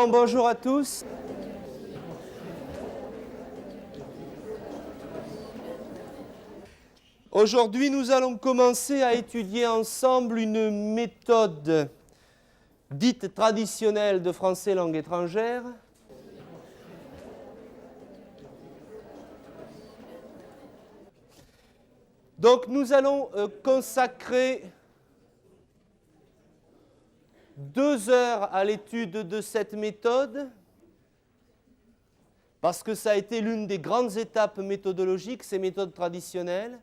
Bon, bonjour à tous. Aujourd'hui, nous allons commencer à étudier ensemble une méthode dite traditionnelle de français langue étrangère. Donc, nous allons consacrer 2 heures à l'étude de cette méthode parce que ça a été l'une des grandes étapes méthodologiques, ces méthodes traditionnelles.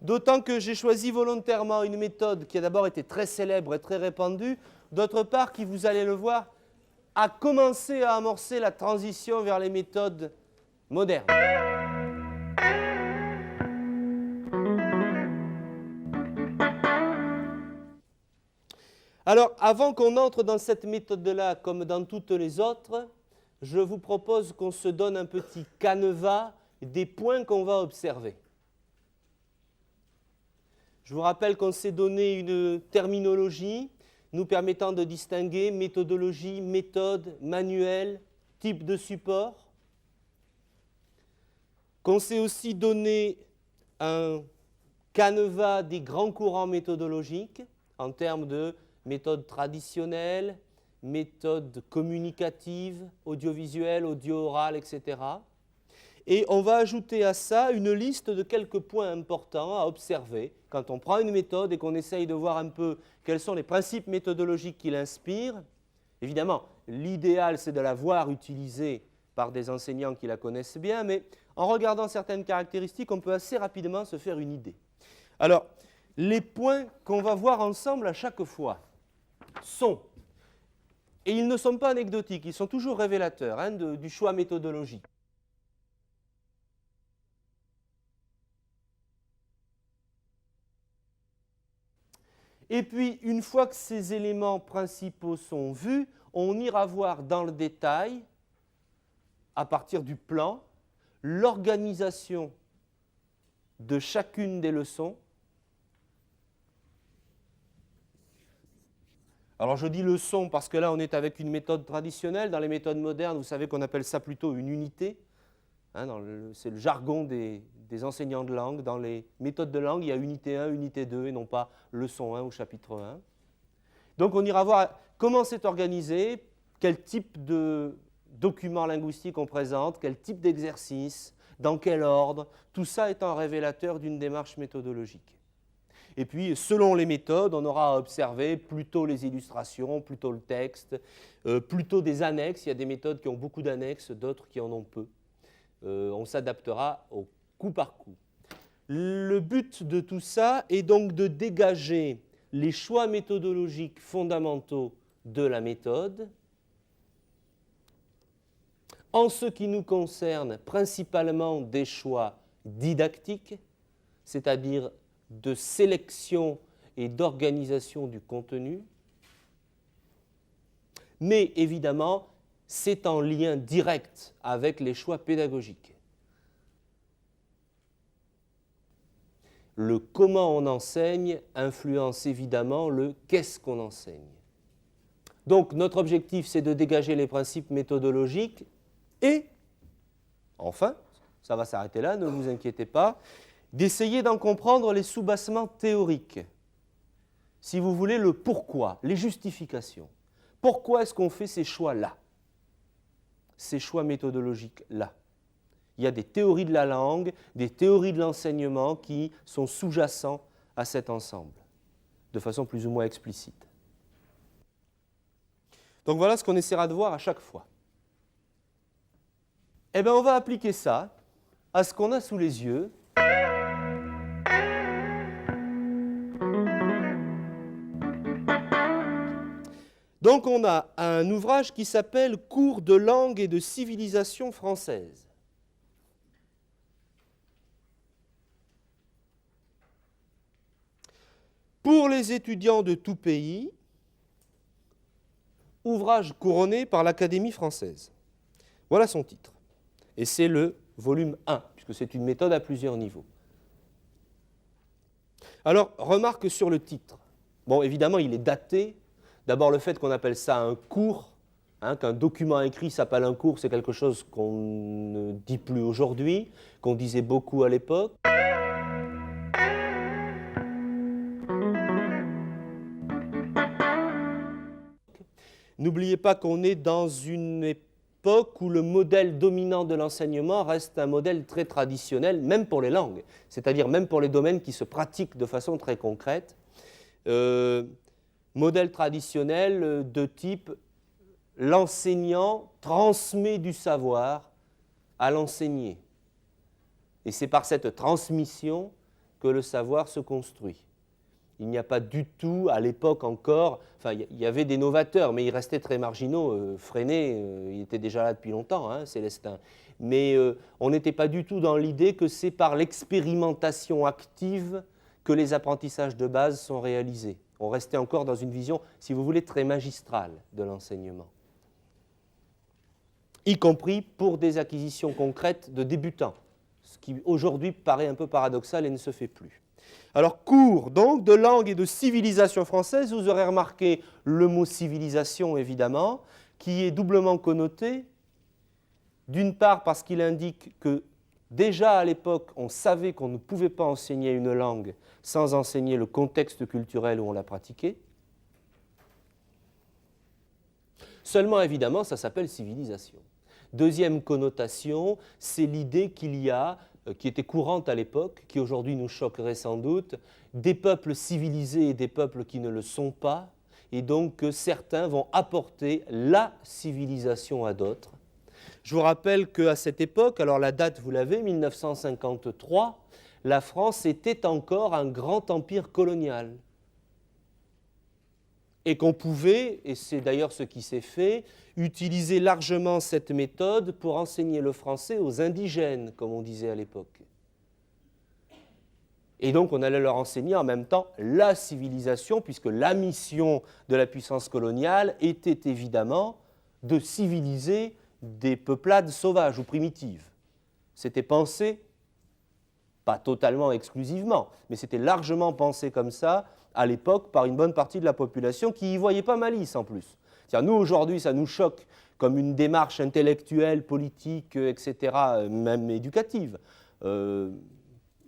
D'autant que j'ai choisi volontairement une méthode qui a d'abord été très célèbre et très répandue, d'autre part qui, vous allez le voir, a commencé à amorcer la transition vers les méthodes modernes. Alors, avant qu'on entre dans cette méthode-là, comme dans toutes les autres, je vous propose qu'on se donne un petit canevas des points qu'on va observer. Je vous rappelle qu'on s'est donné une terminologie nous permettant de distinguer méthodologie, méthode, manuel, type de support. Qu'on s'est aussi donné un canevas des grands courants méthodologiques en termes de méthode traditionnelle, méthode communicative, audiovisuelle, audio-orale, etc. Et on va ajouter à ça une liste de quelques points importants à observer quand on prend une méthode et qu'on essaye de voir un peu quels sont les principes méthodologiques qui l'inspirent. Évidemment, l'idéal, c'est de la voir utilisée par des enseignants qui la connaissent bien, mais en regardant certaines caractéristiques, on peut assez rapidement se faire une idée. Alors, les points qu'on va voir ensemble à chaque fois sont, et ils ne sont pas anecdotiques, ils sont toujours révélateurs du choix méthodologique. Et puis, une fois que ces éléments principaux sont vus, on ira voir dans le détail, à partir du plan, l'organisation de chacune des leçons. Alors, je dis leçon parce que là, on est avec une méthode traditionnelle. Dans les méthodes modernes, vous savez qu'on appelle ça plutôt une unité. C'est le jargon des enseignants de langue. Dans les méthodes de langue, il y a unité 1, unité 2 et non pas leçon 1 ou chapitre 1. Donc on ira voir comment c'est organisé, quel type de document linguistique on présente, quel type d'exercice, dans quel ordre. Tout ça est un révélateur d'une démarche méthodologique. Et puis, selon les méthodes, on aura à observer plutôt les illustrations, plutôt le texte, plutôt des annexes. Il y a des méthodes qui ont beaucoup d'annexes, d'autres qui en ont peu. On s'adaptera au coup par coup. Le but de tout ça est donc de dégager les choix méthodologiques fondamentaux de la méthode, en ce qui nous concerne principalement des choix didactiques, c'est-à-dire de sélection et d'organisation du contenu, mais évidemment, c'est en lien direct avec les choix pédagogiques. Le comment on enseigne influence évidemment le qu'est-ce qu'on enseigne. Donc notre objectif, c'est de dégager les principes méthodologiques et, enfin, ça va s'arrêter là, ne vous inquiétez pas, d'essayer d'en comprendre les sous-bassements théoriques. Si vous voulez, le pourquoi, les justifications. Pourquoi est-ce qu'on fait ces choix-là? Ces choix méthodologiques-là. Il y a des théories de la langue, des théories de l'enseignement qui sont sous-jacents à cet ensemble, de façon plus ou moins explicite. Donc voilà ce qu'on essaiera de voir à chaque fois. Eh bien, on va appliquer ça à ce qu'on a sous les yeux. Donc on a un ouvrage qui s'appelle « Cours de langue et de civilisation française ». Pour les étudiants de tout pays, ouvrage couronné par l'Académie française. Voilà son titre. Et c'est le volume 1, puisque c'est une méthode à plusieurs niveaux. Alors, remarque sur le titre. Bon, évidemment, il est daté. D'abord, le fait qu'on appelle ça un cours Hein, qu'un document écrit s'appelle un cours, c'est quelque chose qu'on ne dit plus aujourd'hui, qu'on disait beaucoup à l'époque. N'oubliez pas qu'on est dans une époque où le modèle dominant de l'enseignement reste un modèle très traditionnel, même pour les langues, c'est-à-dire même pour les domaines qui se pratiquent de façon très concrète. Modèle traditionnel de type l'enseignant transmet du savoir à l'enseigné. Et c'est par cette transmission que le savoir se construit. Il n'y a pas du tout, à l'époque encore, enfin il y avait des novateurs, mais ils restaient très marginaux. Freinet, il était déjà là depuis longtemps, hein, Célestin. Mais on n'était pas du tout dans l'idée que c'est par l'expérimentation active que les apprentissages de base sont réalisés. On restait encore dans une vision, si vous voulez, très magistrale de l'enseignement, y compris pour des acquisitions concrètes de débutants, ce qui aujourd'hui paraît un peu paradoxal et ne se fait plus. Alors, cours donc de langue et de civilisation française, vous aurez remarqué le mot civilisation, évidemment, qui est doublement connoté, d'une part parce qu'il indique que déjà à l'époque, on savait qu'on ne pouvait pas enseigner une langue sans enseigner le contexte culturel où on la pratiquait. Seulement, évidemment, ça s'appelle civilisation. Deuxième connotation, c'est l'idée qu'il y a, qui était courante à l'époque, qui aujourd'hui nous choquerait sans doute, des peuples civilisés et des peuples qui ne le sont pas, et donc que certains vont apporter la civilisation à d'autres. Je vous rappelle qu'à cette époque, alors la date vous l'avez, 1953, la France était encore un grand empire colonial. Et qu'on pouvait, et c'est d'ailleurs ce qui s'est fait, utiliser largement cette méthode pour enseigner le français aux indigènes, comme on disait à l'époque. Et donc on allait leur enseigner en même temps la civilisation, puisque la mission de la puissance coloniale était évidemment de civiliser des peuplades sauvages ou primitives. C'était pensé, pas totalement exclusivement, mais c'était largement pensé comme ça à l'époque par une bonne partie de la population qui n'y voyait pas malice en plus. C'est-à-dire, nous, aujourd'hui, ça nous choque comme une démarche intellectuelle, politique, etc., même éducative,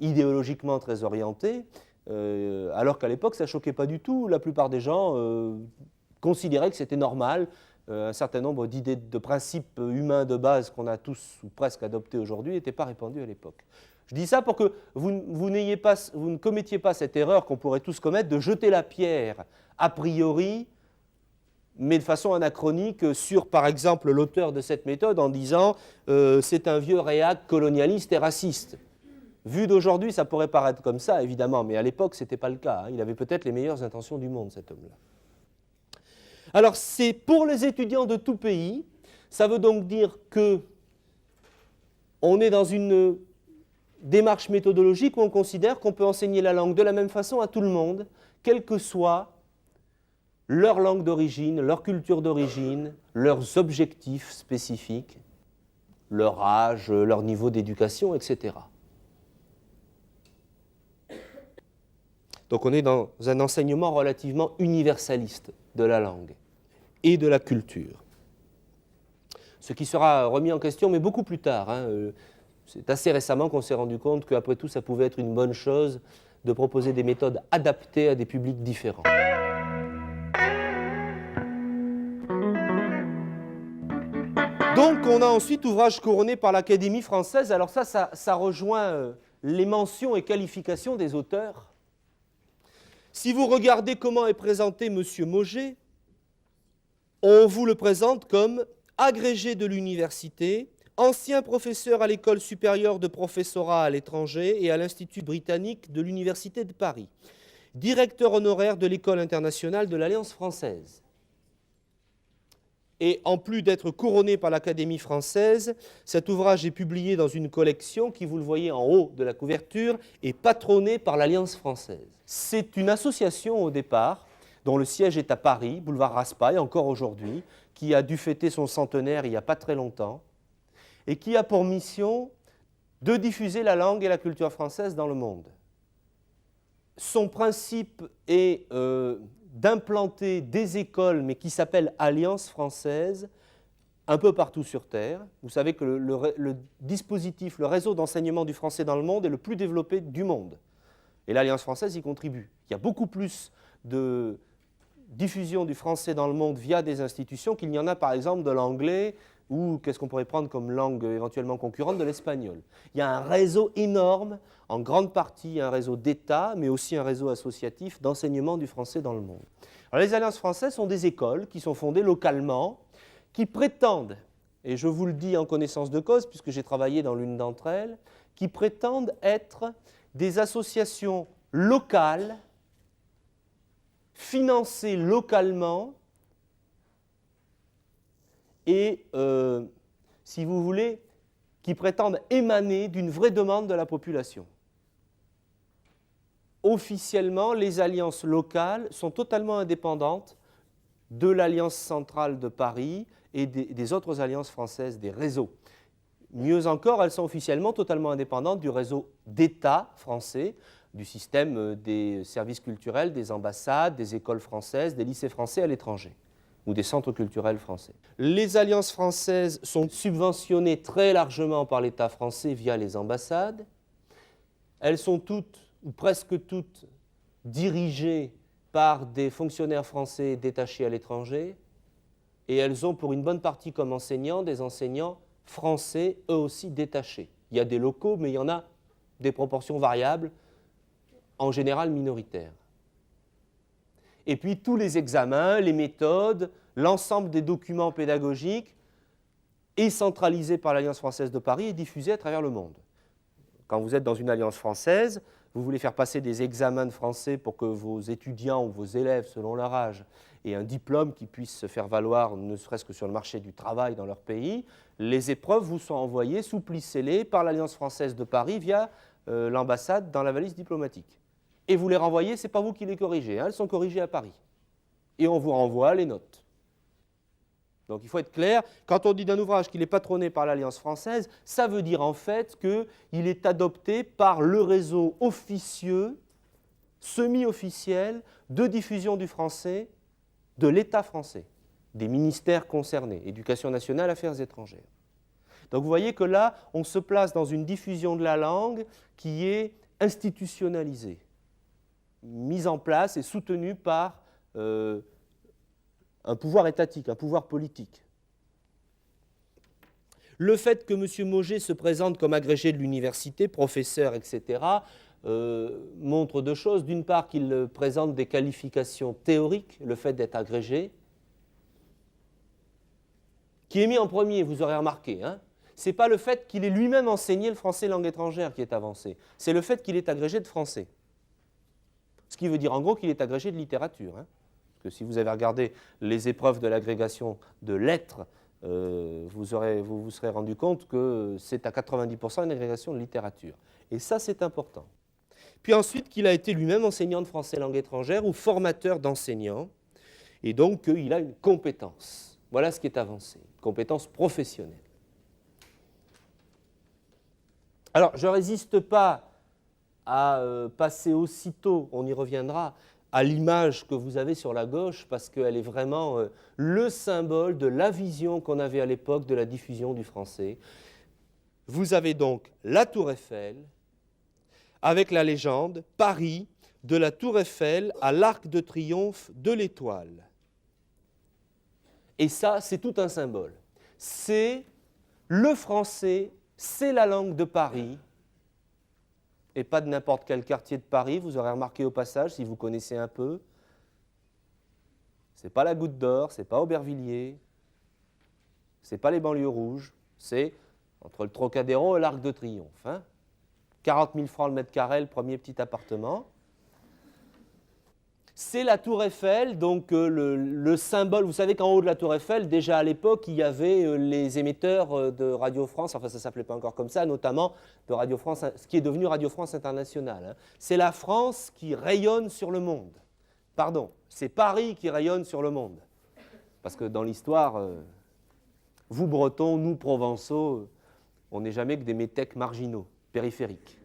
idéologiquement très orientée, alors qu'à l'époque, ça ne choquait pas du tout. La plupart des gens considéraient que c'était normal. Un certain nombre d'idées, de principes humains de base qu'on a tous ou presque adoptés aujourd'hui n'étaient pas répandus à l'époque. Je dis ça pour que vous ne commettiez pas cette erreur qu'on pourrait tous commettre de jeter la pierre a priori, mais de façon anachronique, sur, par exemple, l'auteur de cette méthode en disant c'est un vieux réac colonialiste et raciste. Vu d'aujourd'hui, ça pourrait paraître comme ça, évidemment, mais à l'époque, ce n'était pas le cas. Hein. Il avait peut-être les meilleures intentions du monde, cet homme-là. Alors, c'est pour les étudiants de tout pays. Ça veut donc dire qu'on est dans une démarche méthodologique où on considère qu'on peut enseigner la langue de la même façon à tout le monde, quelle que soit leur langue d'origine, leur culture d'origine, leurs objectifs spécifiques, leur âge, leur niveau d'éducation, etc. Donc on est dans un enseignement relativement universaliste de la langue et de la culture. Ce qui sera remis en question, mais beaucoup plus tard. Hein. C'est assez récemment qu'on s'est rendu compte qu'après tout, ça pouvait être une bonne chose de proposer des méthodes adaptées à des publics différents. Donc, on a ensuite ouvrage couronné par l'Académie française. Alors ça rejoint les mentions et qualifications des auteurs. Si vous regardez comment est présenté M. Mauger, on vous le présente comme agrégé de l'université, ancien professeur à l'École supérieure de professorat à l'étranger et à l'Institut britannique de l'Université de Paris, directeur honoraire de l'École internationale de l'Alliance française. Et en plus d'être couronné par l'Académie française, cet ouvrage est publié dans une collection qui, vous le voyez en haut de la couverture, est patronnée par l'Alliance française. C'est une association au départ, dont le siège est à Paris, boulevard Raspail, encore aujourd'hui, qui a dû fêter son centenaire il n'y a pas très longtemps, et qui a pour mission de diffuser la langue et la culture française dans le monde. Son principe est d'implanter des écoles, mais qui s'appellent Alliance française, un peu partout sur Terre. Vous savez que le dispositif, le réseau d'enseignement du français dans le monde est le plus développé du monde. Et l'Alliance française y contribue. Il y a beaucoup plus de diffusion du français dans le monde via des institutions qu'il n'y en a par exemple de l'anglais ou qu'est-ce qu'on pourrait prendre comme langue éventuellement concurrente de l'espagnol. Il y a un réseau énorme, en grande partie un réseau d'État, mais aussi un réseau associatif d'enseignement du français dans le monde. Alors, les alliances françaises sont des écoles qui sont fondées localement, qui prétendent, et je vous le dis en connaissance de cause puisque j'ai travaillé dans l'une d'entre elles, qui prétendent être des associations locales, financées localement et, si vous voulez, qui prétendent émaner d'une vraie demande de la population. Officiellement, les alliances locales sont totalement indépendantes de l'Alliance centrale de Paris et des autres alliances françaises, des réseaux. Mieux encore, elles sont officiellement totalement indépendantes du réseau d'État français, du système des services culturels, des ambassades, des écoles françaises, des lycées français à l'étranger ou des centres culturels français. Les alliances françaises sont subventionnées très largement par l'État français via les ambassades. Elles sont toutes, ou presque toutes, dirigées par des fonctionnaires français détachés à l'étranger et elles ont pour une bonne partie comme enseignants des enseignants français, eux aussi détachés. Il y a des locaux, mais il y en a des proportions variables, en général minoritaires. Et puis tous les examens, les méthodes, l'ensemble des documents pédagogiques est centralisé par l'Alliance française de Paris et diffusé à travers le monde. Quand vous êtes dans une alliance française, vous voulez faire passer des examens de français pour que vos étudiants ou vos élèves, selon leur âge, aient un diplôme qui puisse se faire valoir, ne serait-ce que sur le marché du travail dans leur pays, les épreuves vous sont envoyées sous pli scellé par l'Alliance française de Paris via l'ambassade dans la valise diplomatique. Et vous les renvoyez, ce n'est pas vous qui les corrigez, hein, elles sont corrigées à Paris. Et on vous renvoie les notes. Donc il faut être clair, quand on dit d'un ouvrage qu'il est patronné par l'Alliance française, ça veut dire en fait qu'il est adopté par le réseau officieux, semi-officiel, de diffusion du français de l'État français, des ministères concernés, Éducation nationale, Affaires étrangères. Donc vous voyez que là, on se place dans une diffusion de la langue qui est institutionnalisée, mise en place et soutenue par un pouvoir étatique, un pouvoir politique. Le fait que M. Mauger se présente comme agrégé de l'université, professeur, etc., montre deux choses. D'une part, qu'il présente des qualifications théoriques, le fait d'être agrégé, qui est mis en premier, vous aurez remarqué. Hein. Ce n'est pas le fait qu'il ait lui-même enseigné le français langue étrangère qui est avancé, c'est le fait qu'il est agrégé de français. Ce qui veut dire en gros qu'il est agrégé de littérature. Hein. Parce que si vous avez regardé les épreuves de l'agrégation de lettres, vous vous serez rendu compte que c'est à 90% une agrégation de littérature. Et ça, c'est important. Puis ensuite, qu'il a été lui-même enseignant de français langue étrangère ou formateur d'enseignants, et donc qu'il a une compétence. Voilà ce qui est avancé, une compétence professionnelle. Alors, je ne résiste pas à passer aussitôt, on y reviendra, à l'image que vous avez sur la gauche, parce qu'elle est vraiment le symbole de la vision qu'on avait à l'époque de la diffusion du français. Vous avez donc la Tour Eiffel, avec la légende « Paris, de la Tour Eiffel à l'Arc de Triomphe de l'Étoile ». Et ça, c'est tout un symbole. C'est le français, c'est la langue de Paris, et pas de n'importe quel quartier de Paris, vous aurez remarqué au passage, si vous connaissez un peu. Ce n'est pas la Goutte d'Or, ce n'est pas Aubervilliers, ce n'est pas les banlieues rouges, c'est entre le Trocadéro et l'Arc de Triomphe. Hein. 40 000 francs le mètre carré, le premier petit appartement. C'est la Tour Eiffel, donc le symbole. Vous savez qu'en haut de la Tour Eiffel, déjà à l'époque, il y avait les émetteurs de Radio France, enfin ça ne s'appelait pas encore comme ça, notamment de Radio France, ce qui est devenu Radio France Internationale. Hein. C'est la France qui rayonne sur le monde. Pardon, c'est Paris qui rayonne sur le monde. Parce que dans l'histoire, vous Bretons, nous Provençaux, on n'est jamais que des métèques marginaux, périphériques.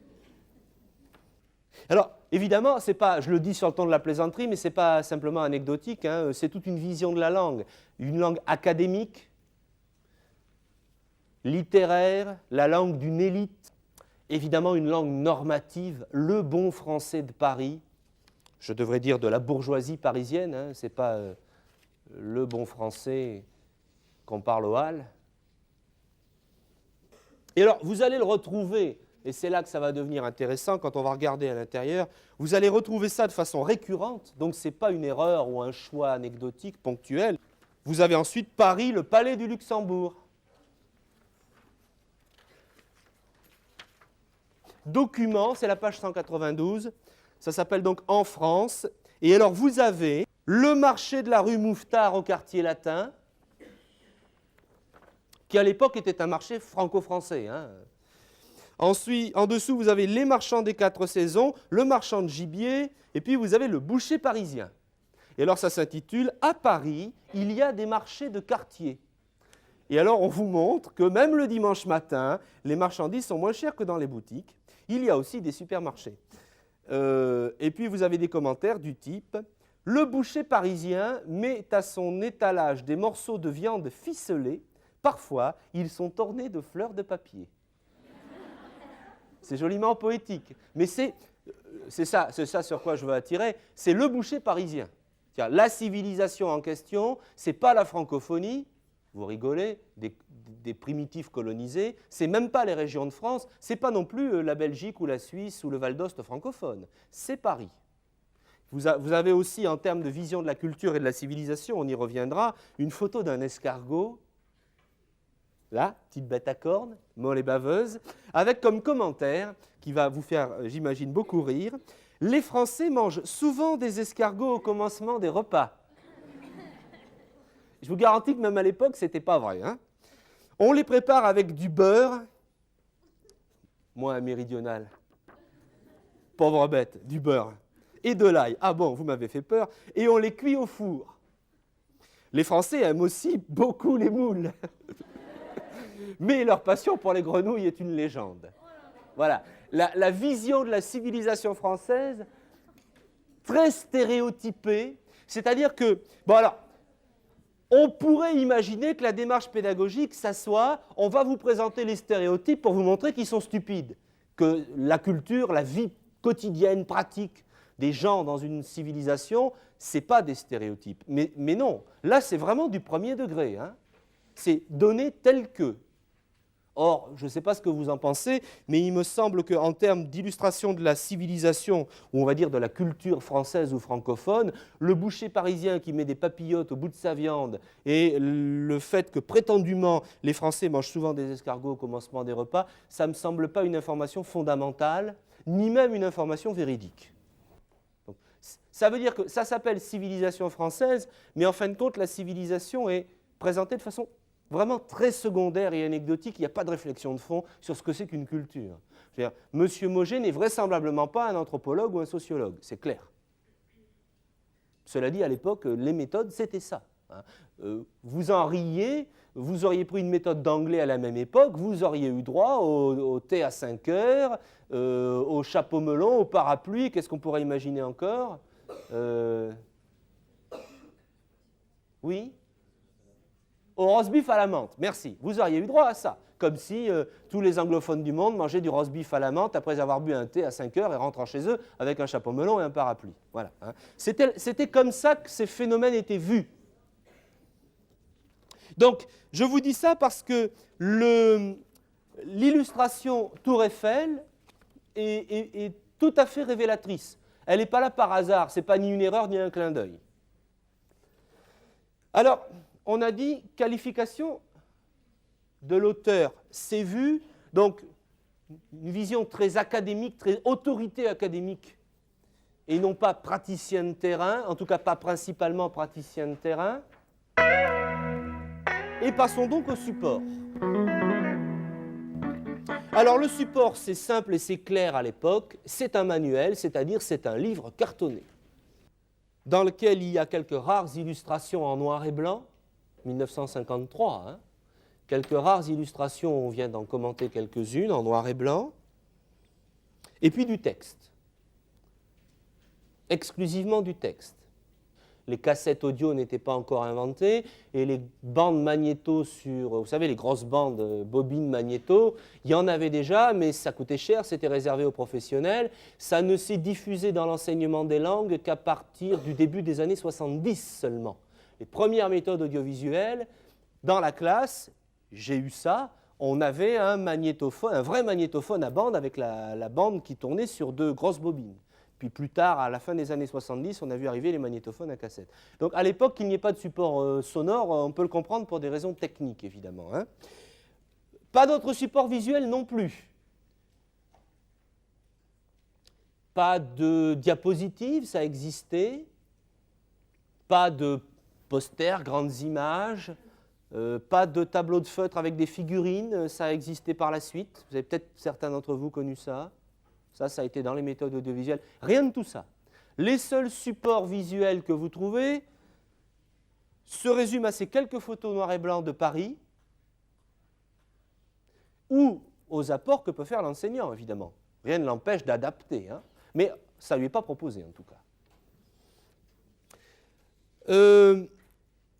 Alors, évidemment, c'est pas, je le dis sur le ton de la plaisanterie, mais ce n'est pas simplement anecdotique, hein, c'est toute une vision de la langue. Une langue académique, littéraire, la langue d'une élite, évidemment une langue normative, le bon français de Paris, je devrais dire de la bourgeoisie parisienne, hein, ce n'est pas le bon français qu'on parle au Halles. Et alors, vous allez le retrouver, et c'est là que ça va devenir intéressant quand on va regarder à l'intérieur, vous allez retrouver ça de façon récurrente, donc ce n'est pas une erreur ou un choix anecdotique, ponctuel. Vous avez ensuite Paris, le palais du Luxembourg. Document, c'est la page 192, ça s'appelle donc En France, et alors vous avez le marché de la rue Mouffetard au quartier latin, qui à l'époque était un marché franco-français. Hein. Ensuite, en dessous, vous avez les marchands des 4 saisons, le marchand de gibier, et puis vous avez le boucher parisien. Et alors ça s'intitule « À Paris, il y a des marchés de quartier ». Et alors on vous montre que même le dimanche matin, les marchandises sont moins chères que dans les boutiques. Il y a aussi des supermarchés. Et puis vous avez des commentaires du type « Le boucher parisien met à son étalage des morceaux de viande ficelés. Parfois, ils sont ornés de fleurs de papier. » C'est joliment poétique. Mais c'est ça sur quoi je veux attirer, c'est le boucher parisien. La civilisation en question, ce n'est pas la francophonie, vous rigolez, des primitifs colonisés, ce n'est même pas les régions de France, ce n'est pas non plus la Belgique ou la Suisse ou le Val d'Ost francophone, c'est Paris. Vous avez aussi, en termes de vision de la culture et de la civilisation, on y reviendra, une photo d'un escargot, là, petite bête à cornes, molle et baveuse, avec comme commentaire, qui va vous faire, j'imagine, beaucoup rire, « Les Français mangent souvent des escargots au commencement des repas. » Je vous garantis que même à l'époque, ce n'était pas vrai. Hein. On les prépare avec du beurre, moins méridional, pauvre bête, du beurre, et de l'ail. Ah bon, vous m'avez fait peur. Et on les cuit au four. Les Français aiment aussi beaucoup les moules. Mais leur passion pour les grenouilles est une légende. Voilà, la vision de la civilisation française, très stéréotypée, c'est-à-dire que, bon alors, on pourrait imaginer que la démarche pédagogique, ça soit, on va vous présenter les stéréotypes pour vous montrer qu'ils sont stupides, que la culture, la vie quotidienne, pratique des gens dans une civilisation, ce n'est pas des stéréotypes. Mais non, là c'est vraiment du premier degré, hein. C'est donné tel que. Or, je ne sais pas ce que vous en pensez, mais il me semble qu'en termes d'illustration de la civilisation, ou on va dire de la culture française ou francophone, le boucher parisien qui met des papillotes au bout de sa viande et le fait que prétendument les Français mangent souvent des escargots au commencement des repas, ça ne me semble pas une information fondamentale, ni même une information véridique. Donc, ça veut dire que ça s'appelle civilisation française, mais en fin de compte, la civilisation est présentée de façon vraiment très secondaire et anecdotique, il n'y a pas de réflexion de fond sur ce que c'est qu'une culture. Monsieur Mauger n'est vraisemblablement pas un anthropologue ou un sociologue, c'est clair. Cela dit, à l'époque, les méthodes, c'était ça. Hein. Vous en riez, vous auriez pris une méthode d'anglais à la même époque, vous auriez eu droit au thé à 5 heures, au chapeau melon, au parapluie, qu'est-ce qu'on pourrait imaginer encore Oui ? Au roast-beef à la menthe, merci. Vous auriez eu droit à ça, comme si tous les anglophones du monde mangeaient du roast-beef à la menthe après avoir bu un thé à 5 heures et rentrant chez eux avec un chapeau melon et un parapluie. Voilà. Hein. C'était comme ça que ces phénomènes étaient vus. Donc, je vous dis ça parce que l'illustration Tour Eiffel est tout à fait révélatrice. Elle n'est pas là par hasard, ce n'est pas ni une erreur ni un clin d'œil. Alors, on a dit qualification de l'auteur, c'est vu, donc une vision très académique, très autorité académique, et non pas praticien de terrain, en tout cas pas principalement praticien de terrain. Et passons donc au support. Alors le support, c'est simple et c'est clair à l'époque, c'est un manuel, c'est-à-dire c'est un livre cartonné, dans lequel il y a quelques rares illustrations en noir et blanc, 1953, hein. Quelques rares illustrations, on vient d'en commenter quelques-unes en noir et blanc, et puis du texte, exclusivement du texte. les cassettes audio n'étaient pas encore inventées, et les bandes magnéto sur, vous savez, les grosses bandes bobines magnéto, il y en avait déjà, mais ça coûtait cher, c'était réservé aux professionnels. Ça ne s'est diffusé dans l'enseignement des langues qu'à partir du début des années 70 seulement. Les premières méthodes audiovisuelles, dans la classe, j'ai eu ça, on avait un magnétophone, un vrai magnétophone à bande avec la bande qui tournait sur deux grosses bobines. Puis plus tard, à la fin des années 70, on a vu arriver les magnétophones à cassette. Donc à l'époque, qu'il n'y ait pas de support sonore, on peut le comprendre pour des raisons techniques, évidemment. Hein. Pas d'autres supports visuels non plus. Pas de diapositives, ça existait. Pas de posters, grandes images. Pas de tableau de feutre avec des figurines, ça a existé par la suite. Vous avez peut-être certains d'entre vous connu ça. Ça a été dans les méthodes audiovisuelles. Rien de tout ça. Les seuls supports visuels que vous trouvez se résument à ces quelques photos noir et blanc de Paris ou aux apports que peut faire l'enseignant, évidemment. Rien ne l'empêche d'adapter, hein. Mais ça ne lui est pas proposé, en tout cas.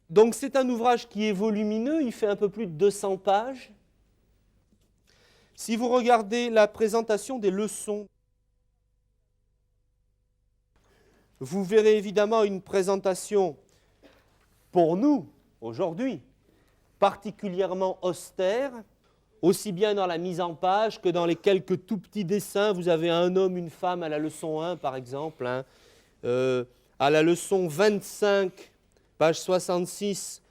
Donc c'est un ouvrage qui est volumineux, il fait un peu plus de 200 pages. Si vous regardez la présentation des leçons, vous verrez évidemment une présentation, pour nous, aujourd'hui, particulièrement austère, aussi bien dans la mise en page que dans les quelques tout petits dessins. Vous avez un homme, une femme à la leçon 1, par exemple. Hein. À la leçon 25, page 66,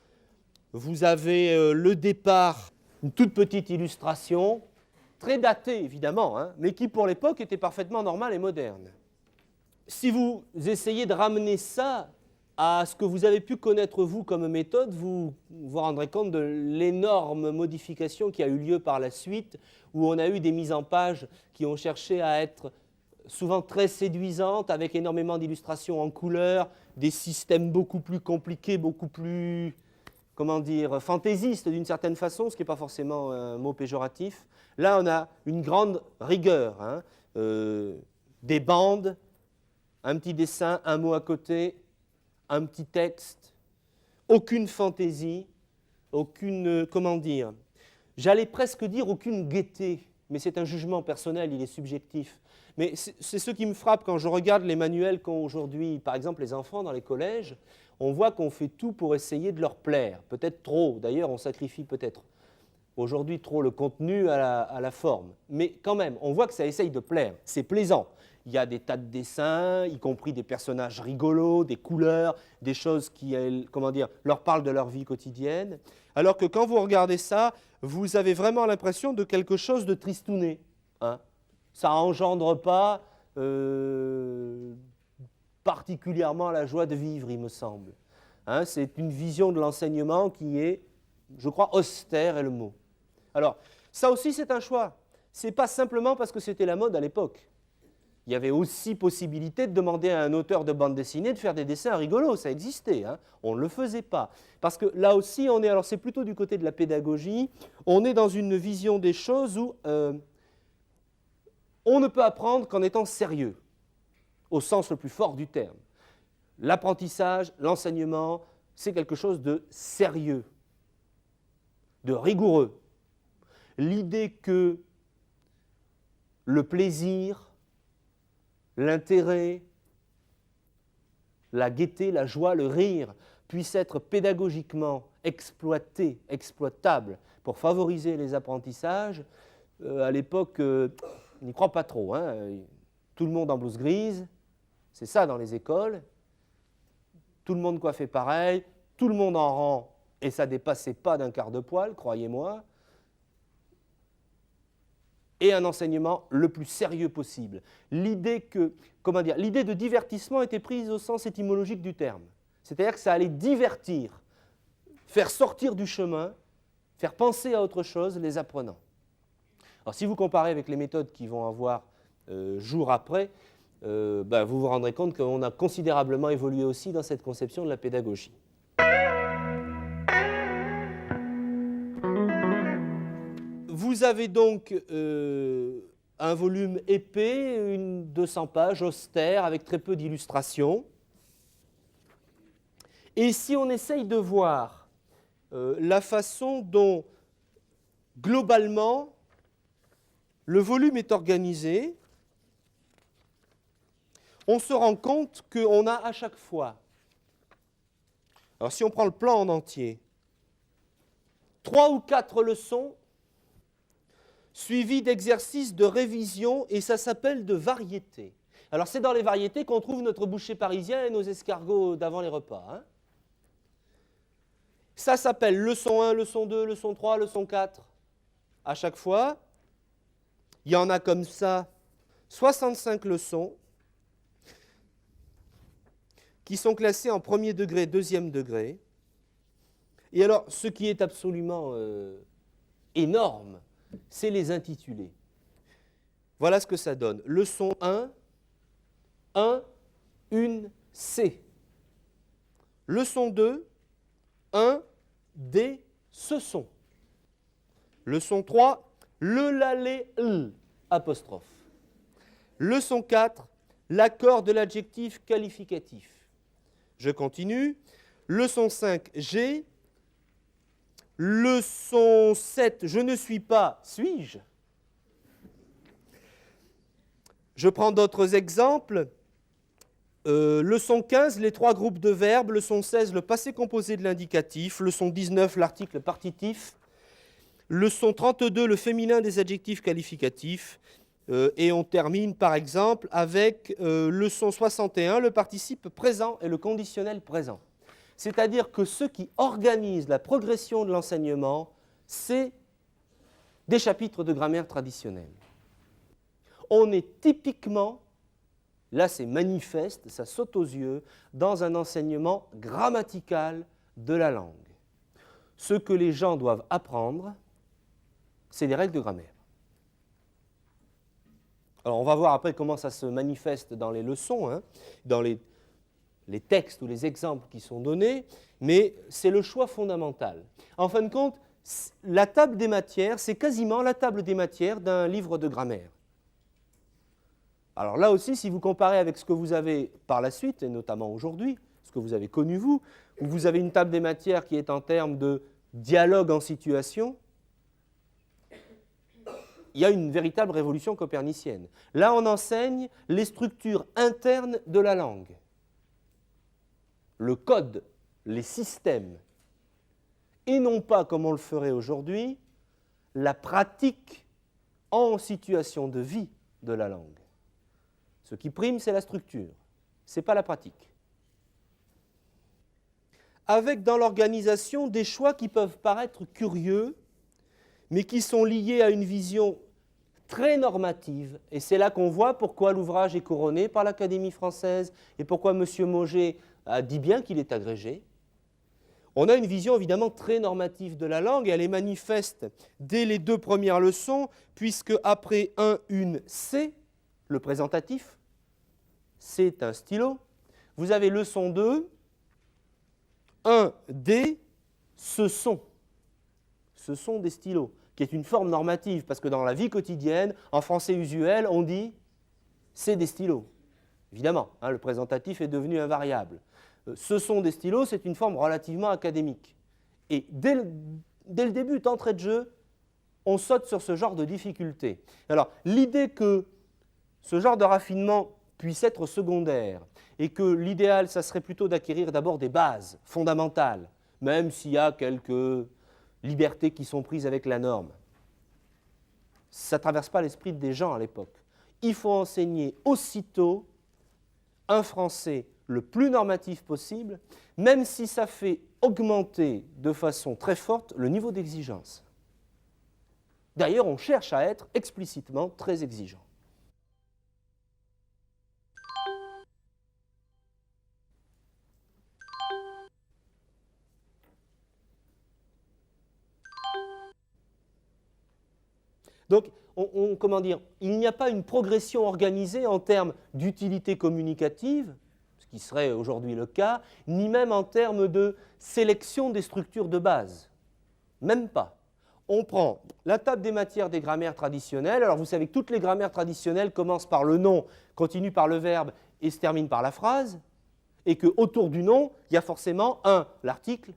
vous avez le départ, une toute petite illustration, très datée évidemment, hein, mais qui pour l'époque était parfaitement normale et moderne. Si vous essayez de ramener ça à ce que vous avez pu connaître vous comme méthode, vous vous rendrez compte de l'énorme modification qui a eu lieu par la suite, où on a eu des mises en page qui ont cherché à être souvent très séduisantes, avec énormément d'illustrations en couleur, des systèmes beaucoup plus compliqués, beaucoup plus, comment dire, fantaisistes d'une certaine façon, ce qui n'est pas forcément un mot péjoratif. Là, on a une grande rigueur, hein, des bandes, un petit dessin, un mot à côté, un petit texte, aucune fantaisie, aucune, comment dire, j'allais presque dire aucune gaieté, mais c'est un jugement personnel, il est subjectif. Mais c'est ce qui me frappe quand je regarde les manuels qu'ont aujourd'hui, par exemple, les enfants dans les collèges. On voit qu'on fait tout pour essayer de leur plaire, peut-être trop. D'ailleurs, on sacrifie peut-être aujourd'hui trop le contenu à la forme. Mais quand même, on voit que ça essaye de plaire. C'est plaisant. Il y a des tas de dessins, y compris des personnages rigolos, des couleurs, des choses qui, comment dire, leur parlent de leur vie quotidienne. Alors que quand vous regardez ça, vous avez vraiment l'impression de quelque chose de tristouné. Hein. Ça n'engendre pas particulièrement la joie de vivre, il me semble. Hein, c'est une vision de l'enseignement qui est, je crois, austère est le mot. Alors, ça aussi c'est un choix. Ce n'est pas simplement parce que c'était la mode à l'époque. Il y avait aussi possibilité de demander à un auteur de bande dessinée de faire des dessins rigolos, ça existait, hein. On ne le faisait pas. Parce que là aussi, on est, alors c'est plutôt du côté de la pédagogie, on est dans une vision des choses où on ne peut apprendre qu'en étant sérieux, au sens le plus fort du terme. L'apprentissage, l'enseignement, c'est quelque chose de sérieux, de rigoureux. L'idée que le plaisir, l'intérêt, la gaieté, la joie, le rire puissent être pédagogiquement exploités, exploitables pour favoriser les apprentissages, à l'époque, on n'y croit pas trop. Hein. Tout le monde en blouse grise, c'est ça dans les écoles. Tout le monde coiffé pareil, tout le monde en rang, et ça ne dépassait pas d'un quart de poil, croyez-moi. Et un enseignement le plus sérieux possible. L'idée de divertissement était prise au sens étymologique du terme. C'est-à-dire que ça allait divertir, faire sortir du chemin, faire penser à autre chose les apprenants. Alors si vous comparez avec les méthodes qui vont avoir jour après, vous vous rendrez compte qu'on a considérablement évolué aussi dans cette conception de la pédagogie. Vous avez donc un volume épais, 200 pages, austère, avec très peu d'illustrations. Et si on essaye de voir la façon dont, globalement, le volume est organisé, on se rend compte qu'on a à chaque fois, alors si on prend le plan en entier, 3 ou 4 leçons suivies d'exercices de révision, et ça s'appelle de variétés. Alors c'est dans les variétés qu'on trouve notre boucher parisien et nos escargots d'avant les repas. Hein. Ça s'appelle leçon 1, leçon 2, leçon 3, leçon 4. À chaque fois, il y en a comme ça 65 leçons qui sont classées en premier degré, deuxième degré. Et alors, ce qui est absolument énorme, c'est les intitulés. Voilà ce que ça donne. Leçon 1, 1, 1, C. Leçon 2, 1, D, ce sont. Leçon 3, le, la, les, l, apostrophe. Leçon 4, l'accord de l'adjectif qualificatif. Je continue. Leçon 5, j'ai. Leçon 7, je ne suis pas, suis-je? Je prends d'autres exemples. Leçon 15, les 3 groupes de verbes. Leçon 16, le passé composé de l'indicatif. Leçon 19, l'article partitif. Leçon 32, le féminin des adjectifs qualificatifs. Et on termine par exemple avec leçon 61, le participe présent et le conditionnel présent. C'est-à-dire que ce qui organise la progression de l'enseignement, c'est des chapitres de grammaire traditionnelle. On est typiquement, là c'est manifeste, ça saute aux yeux, dans un enseignement grammatical de la langue. Ce que les gens doivent apprendre, c'est des règles de grammaire. Alors on va voir après comment ça se manifeste dans les leçons, hein, dans les textes ou les exemples qui sont donnés, mais c'est le choix fondamental. En fin de compte, la table des matières, c'est quasiment la table des matières d'un livre de grammaire. Alors là aussi, si vous comparez avec ce que vous avez par la suite, et notamment aujourd'hui, ce que vous avez connu vous, où vous avez une table des matières qui est en termes de dialogue en situation, il y a une véritable révolution copernicienne. Là, on enseigne les structures internes de la langue. Le code, les systèmes, et non pas, comme on le ferait aujourd'hui, la pratique en situation de vie de la langue. Ce qui prime, c'est la structure, ce n'est pas la pratique. Avec dans l'organisation des choix qui peuvent paraître curieux, mais qui sont liés à une vision très normative. Et c'est là qu'on voit pourquoi l'ouvrage est couronné par l'Académie française et pourquoi M. Mauger dit bien qu'il est agrégé. On a une vision évidemment très normative de la langue, et elle est manifeste dès les 2 premières leçons, puisque après 1, une, c'est, le présentatif, c'est un stylo. Vous avez leçon 2, 1, des, ce sont des stylos, qui est une forme normative, parce que dans la vie quotidienne, en français usuel, on dit c'est des stylos. Évidemment, hein, le présentatif est devenu invariable. Ce sont des stylos, c'est une forme relativement académique. Et dès le début, d'entrée de jeu, on saute sur ce genre de difficulté. Alors, l'idée que ce genre de raffinement puisse être secondaire, et que l'idéal, ça serait plutôt d'acquérir d'abord des bases fondamentales, même s'il y a quelques libertés qui sont prises avec la norme. Ça ne traverse pas l'esprit des gens à l'époque. Il faut enseigner aussitôt un français le plus normatif possible, même si ça fait augmenter de façon très forte le niveau d'exigence. D'ailleurs, on cherche à être explicitement très exigeant. Donc, comment dire, il n'y a pas une progression organisée en termes d'utilité communicative, ce qui serait aujourd'hui le cas, ni même en termes de sélection des structures de base. Même pas. On prend la table des matières des grammaires traditionnelles. Alors vous savez que toutes les grammaires traditionnelles commencent par le nom, continuent par le verbe et se terminent par la phrase. et qu'autour du nom, il y a forcément 1, l'article,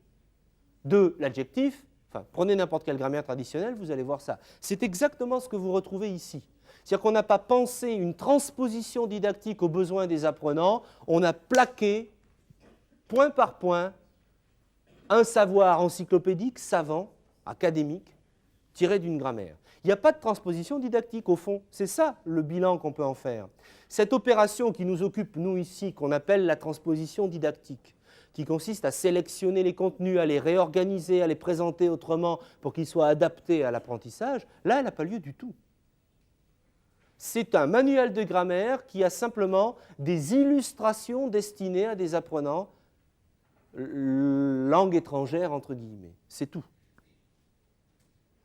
2, l'adjectif. Enfin, prenez n'importe quelle grammaire traditionnelle, vous allez voir ça. C'est exactement ce que vous retrouvez ici. C'est-à-dire qu'on n'a pas pensé une transposition didactique aux besoins des apprenants, on a plaqué, point par point, un savoir encyclopédique, savant, académique, tiré d'une grammaire. Il n'y a pas de transposition didactique au fond, c'est ça le bilan qu'on peut en faire. Cette opération qui nous occupe, nous ici, qu'on appelle la transposition didactique, qui consiste à sélectionner les contenus, à les réorganiser, à les présenter autrement pour qu'ils soient adaptés à l'apprentissage, là, elle n'a pas lieu du tout. C'est un manuel de grammaire qui a simplement des illustrations destinées à des apprenants langue étrangère, entre guillemets. C'est tout.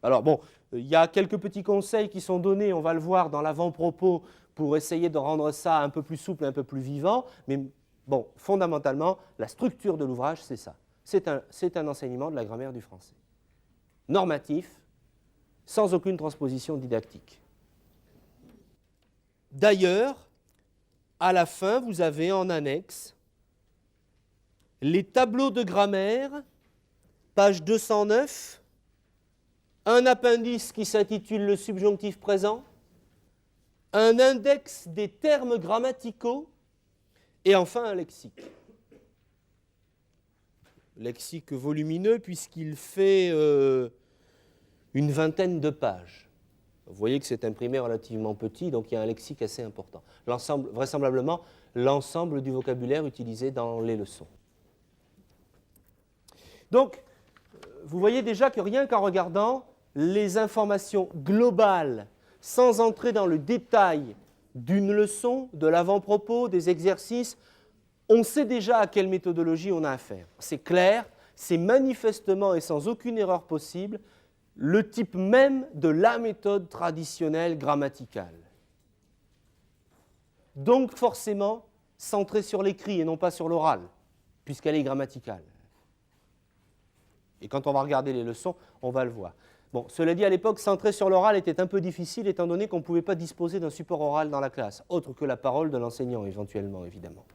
Alors bon, il y a quelques petits conseils qui sont donnés, on va le voir dans l'avant-propos, pour essayer de rendre ça un peu plus souple, un peu plus vivant, mais bon, fondamentalement, la structure de l'ouvrage, c'est ça. C'est un enseignement de la grammaire du français. Normatif, sans aucune transposition didactique. D'ailleurs, à la fin, vous avez en annexe les tableaux de grammaire, page 209, un appendice qui s'intitule le subjonctif présent, un index des termes grammaticaux et enfin un lexique. Lexique volumineux puisqu'il fait une vingtaine de pages. Vous voyez que c'est imprimé relativement petit, donc il y a un lexique assez important. Vraisemblablement, l'ensemble du vocabulaire utilisé dans les leçons. Donc, vous voyez déjà que rien qu'en regardant les informations globales, sans entrer dans le détail d'une leçon, de l'avant-propos, des exercices, on sait déjà à quelle méthodologie on a affaire. C'est clair, c'est manifestement et sans aucune erreur possible le type même de la méthode traditionnelle grammaticale. Donc forcément, centrée sur l'écrit et non pas sur l'oral, puisqu'elle est grammaticale. Et quand on va regarder les leçons, on va le voir. Bon, cela dit, à l'époque, centrer sur l'oral était un peu difficile, étant donné qu'on ne pouvait pas disposer d'un support oral dans la classe, autre que la parole de l'enseignant, éventuellement, évidemment.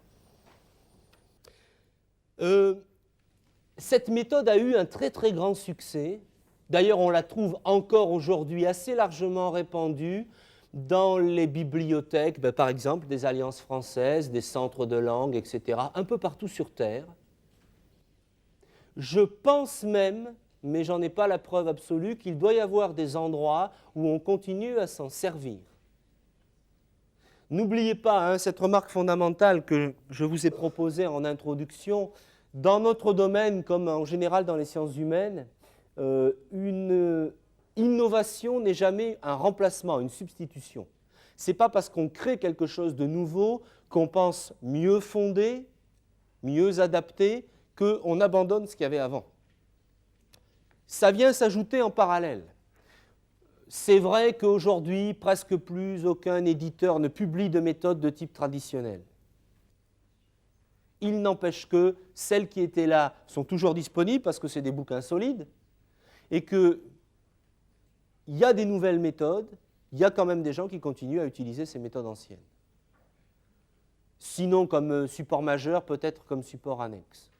Cette méthode a eu un très très grand succès. D'ailleurs, on la trouve encore aujourd'hui assez largement répandue dans les bibliothèques, par exemple, des alliances françaises, des centres de langue, etc., un peu partout sur Terre. Je pense même, mais j'en ai pas la preuve absolue, qu'il doit y avoir des endroits où on continue à s'en servir. N'oubliez pas cette remarque fondamentale que je vous ai proposée en introduction. Dans notre domaine, comme en général dans les sciences humaines, une innovation n'est jamais un remplacement, une substitution. Ce n'est pas parce qu'on crée quelque chose de nouveau qu'on pense mieux fondé, mieux adapté, qu'on abandonne ce qu'il y avait avant. Ça vient s'ajouter en parallèle. C'est vrai qu'aujourd'hui, presque plus aucun éditeur ne publie de méthodes de type traditionnel. Il n'empêche que celles qui étaient là sont toujours disponibles parce que c'est des bouquins solides et qu'il y a des nouvelles méthodes, il y a quand même des gens qui continuent à utiliser ces méthodes anciennes. Sinon comme support majeur, peut-être comme support annexe.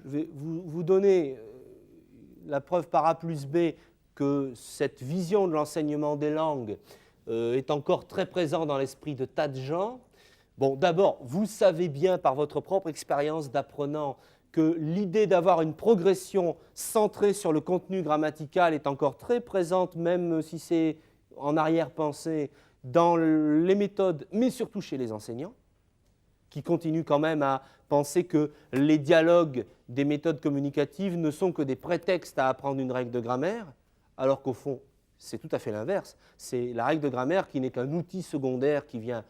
Je vais vous donner la preuve par A plus B que cette vision de l'enseignement des langues est encore très présente dans l'esprit de tas de gens. Bon, d'abord, vous savez bien par votre propre expérience d'apprenant que l'idée d'avoir une progression centrée sur le contenu grammatical est encore très présente, même si c'est en arrière-pensée, dans les méthodes, mais surtout chez les enseignants, qui continuent quand même à penser que les dialogues des méthodes communicatives ne sont que des prétextes à apprendre une règle de grammaire, alors qu'au fond, c'est tout à fait l'inverse. C'est la règle de grammaire qui n'est qu'un outil secondaire qui vient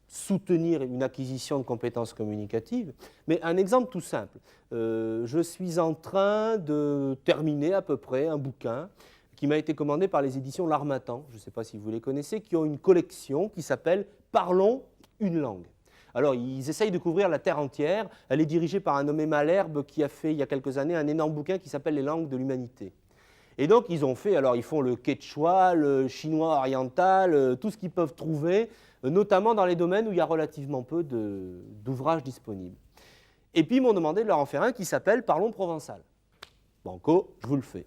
soutenir une acquisition de compétences communicatives. Mais un exemple tout simple. Je suis en train de terminer à peu près un bouquin qui m'a été commandé par les éditions L'Harmattan, je ne sais pas si vous les connaissez, qui ont une collection qui s'appelle « Parlons une langue ». Alors, ils essayent de couvrir la terre entière. Elle est dirigée par un nommé Malherbe qui a fait, il y a quelques années, un énorme bouquin qui s'appelle « Les langues de l'humanité ». Et donc, ils ont fait, alors ils font le quechua, le chinois oriental, tout ce qu'ils peuvent trouver, notamment dans les domaines où il y a relativement peu d'ouvrages disponibles. Et puis, ils m'ont demandé de leur en faire un qui s'appelle Parlons provençal. Banco, je vous le fais.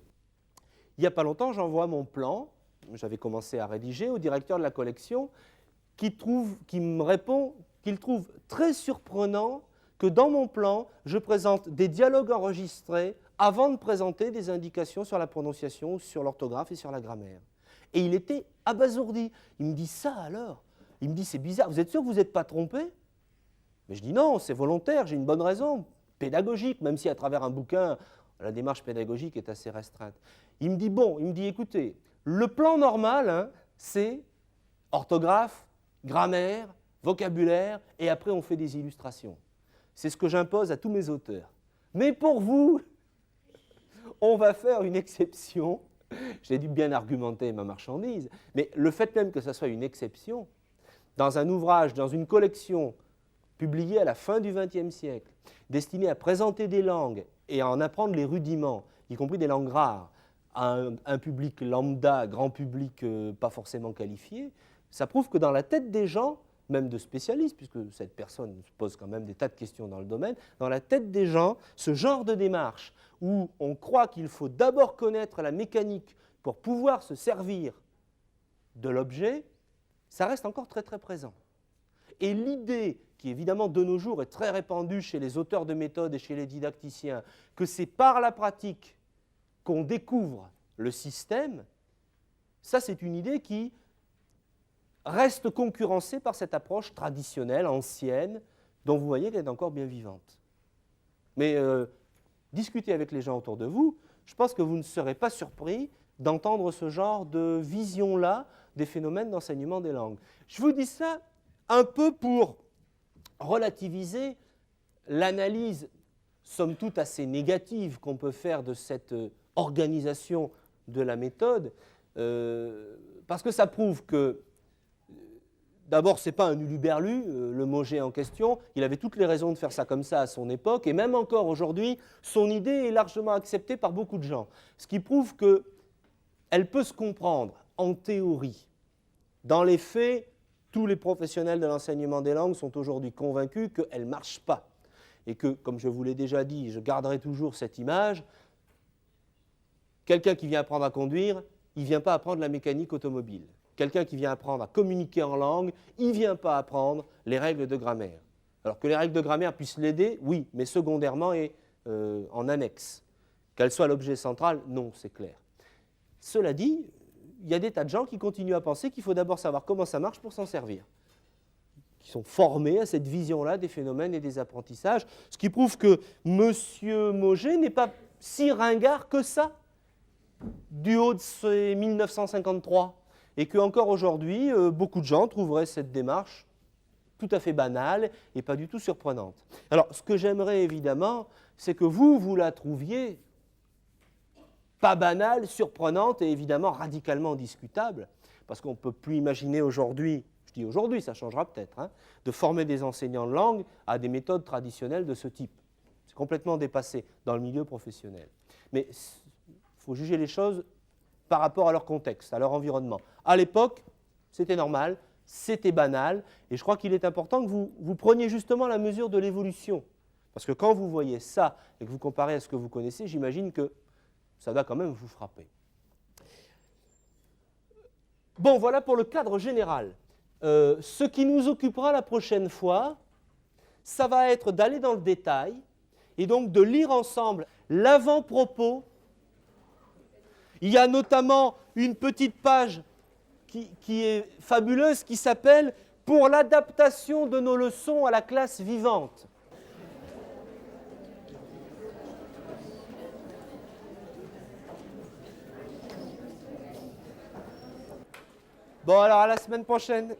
Il n'y a pas longtemps, j'envoie mon plan, j'avais commencé à rédiger, au directeur de la collection, qui me répond qu'il trouve très surprenant que dans mon plan, je présente des dialogues enregistrés avant de présenter des indications sur la prononciation, sur l'orthographe et sur la grammaire. Et il était abasourdi. Il me dit ça alors? Il me dit c'est bizarre, vous êtes sûr que vous n'êtes pas trompé? Mais je dis non, c'est volontaire, j'ai une bonne raison, pédagogique, même si à travers un bouquin, la démarche pédagogique est assez restreinte. Il me dit bon, il me dit écoutez, le plan normal, hein, c'est orthographe, grammaire, vocabulaire, et après on fait des illustrations. C'est ce que j'impose à tous mes auteurs. Mais pour vous, on va faire une exception. J'ai dû bien argumenter ma marchandise, mais le fait même que ça soit une exception, dans un ouvrage, dans une collection publiée à la fin du XXe siècle, destinée à présenter des langues et à en apprendre les rudiments, y compris des langues rares, à un public lambda, grand public pas forcément qualifié, ça prouve que dans la tête des gens, même de spécialistes, puisque cette personne pose quand même des tas de questions dans le domaine, dans la tête des gens, ce genre de démarche où on croit qu'il faut d'abord connaître la mécanique pour pouvoir se servir de l'objet, ça reste encore très très présent. Et l'idée, qui évidemment de nos jours est très répandue chez les auteurs de méthodes et chez les didacticiens, que c'est par la pratique qu'on découvre le système, ça c'est une idée qui reste concurrencée par cette approche traditionnelle, ancienne, dont vous voyez qu'elle est encore bien vivante. Mais discutez avec les gens autour de vous, je pense que vous ne serez pas surpris d'entendre ce genre de vision-là des phénomènes d'enseignement des langues. Je vous dis ça un peu pour relativiser l'analyse, somme toute assez négative, qu'on peut faire de cette organisation de la méthode, parce que ça prouve que, d'abord, ce n'est pas un uluberlu, le Mauger en question, il avait toutes les raisons de faire ça comme ça à son époque, et même encore aujourd'hui, son idée est largement acceptée par beaucoup de gens, ce qui prouve qu'elle peut se comprendre en théorie. Dans les faits, tous les professionnels de l'enseignement des langues sont aujourd'hui convaincus qu'elle ne marche pas. Et que, comme je vous l'ai déjà dit, je garderai toujours cette image, quelqu'un qui vient apprendre à conduire, il ne vient pas apprendre la mécanique automobile. Quelqu'un qui vient apprendre à communiquer en langue, il ne vient pas apprendre les règles de grammaire. Alors que les règles de grammaire puissent l'aider, oui, mais secondairement et en annexe. Qu'elles soient l'objet central, non, c'est clair. Cela dit, il y a des tas de gens qui continuent à penser qu'il faut d'abord savoir comment ça marche pour s'en servir, qui sont formés à cette vision-là des phénomènes et des apprentissages, ce qui prouve que M. Mauger n'est pas si ringard que ça, du haut de ses 1953, et qu'encore aujourd'hui, beaucoup de gens trouveraient cette démarche tout à fait banale et pas du tout surprenante. Alors, ce que j'aimerais évidemment, c'est que vous la trouviez pas banale, surprenante et évidemment radicalement discutable, parce qu'on ne peut plus imaginer aujourd'hui, je dis aujourd'hui, ça changera peut-être, hein, de former des enseignants de langue à des méthodes traditionnelles de ce type. C'est complètement dépassé dans le milieu professionnel. Mais il faut juger les choses par rapport à leur contexte, à leur environnement. À l'époque, c'était normal, c'était banal, et je crois qu'il est important que vous preniez justement la mesure de l'évolution. Parce que quand vous voyez ça et que vous comparez à ce que vous connaissez, j'imagine que ça va quand même vous frapper. Bon, voilà pour le cadre général. Ce qui nous occupera la prochaine fois, ça va être d'aller dans le détail et donc de lire ensemble l'avant-propos. Il y a notamment une petite page qui est fabuleuse qui s'appelle « Pour l'adaptation de nos leçons à la classe vivante ». Bon, alors à la semaine prochaine.